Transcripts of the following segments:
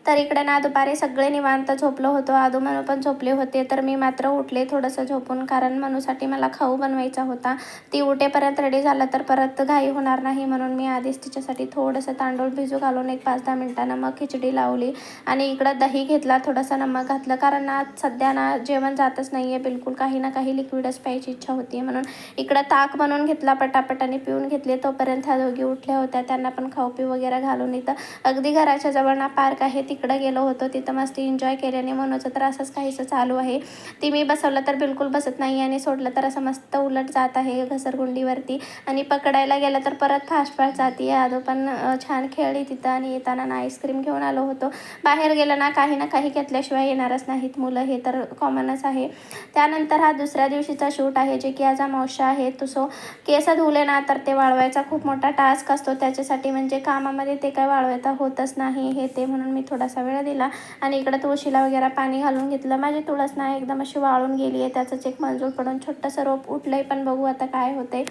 तर इकडे ना दुपारी सगळे निवांत झोपलो होतो. आदू मनू पण झोपले होते. तर मी मात्र उठले थोडंसं झोपून, कारण मनूसाठी मला खाऊ बनवायचा होता. ती उठेपर्यंत रेडी झालं तर परत घाई होणार नाही, म्हणून मी आधीच तिच्यासाठी थोडंसं तांदूळ भिजू घालून एक 5-10 मिनिटांना मग खिचडी लावली. आणि इकडं दही घेतला, थोडंसं नमक घातलं, कारण ना सध्या ना जेवण जातच नाही आहे बिलकुल. काही ना काही लिक्विडच प्यायची इच्छा होती, म्हणून इकडं ताक बनवून घेतला पटापट आणि पिऊन घेतले. तोपर्यंत ह्या दोघी उठल्या होत्या. त्यांना पण खाऊ पिऊ वगैरे घालून इथं अगदी घराच्या जवळ ना पार्क आहे, तिकडं गेलो होतो. तिथं मस्त एन्जॉय केल्याने मनूचं तर असंच काहीसं चालू आहे. ती मी बसवलं तर बिलकुल बसत नाही आणि सोडलं तर असं मस्त उलट जात आहे घसरगुंडीवरती, आणि पकडायला गेलं तर परत फास्ट फास्ट जाते. आदू पण छान खेळली तिथं. आणि येताना ना आईस्क्रीम घेऊन आलो होतो. बाहेर गेलं ना काही घेतल्याशिवाय येणारच नाहीत मुलं, हे तर कॉमनच आहे. त्यानंतर हा दुसऱ्या दिवशीचा शूट आहे, जे की आज अमावस्या आहे. सो केस धुले ना तर ते वाळवायचा खूप मोठा टास्क असतो त्याच्यासाठी, म्हणजे कामामध्ये ते काय वाळवायचा होतच नाही हे ते, म्हणून मी थोडासा वेळ दिला. आणि इकडं तुळशीला वगैरे पाणी घालून घेतलं. माझी तुळस ना एकदम अशी वाळून गेली आहे, त्याचंच एक मंजूर पडून छोटंसं रोप उठलंय, पण बघू आता काय होतंय.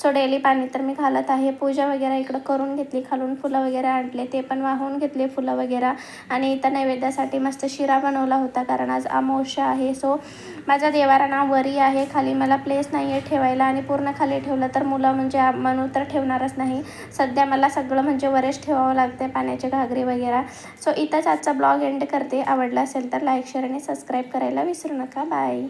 सो डेली पाणी तर मी घालत आहे. पूजा वगैरे इकडं करून घेतली, खालून फुलं वगैरे आणले, ते पण वाहून घेतले फुलं वगैरे. आणि इथं नैवेद्यासाठी मस्त शिरा बनवला होता, कारण आज अमावस्या आहे. सो माझ्या देवारा ना वरी आहे, खाली मला प्लेस नाही आहे ठेवायला, आणि पूर्ण खाली ठेवलं तर मुलं म्हणजे मनू तर ठेवणारच नाही. सध्या मला सगळं म्हणजे वरच ठेवावं लागते, पाण्याचे घागरे वगैरे. सो इथंच आजचा ब्लॉग एंड करते. आवडला असेल तर लाईक, शेअर आणि सबस्क्राईब करायला विसरू नका. बाय.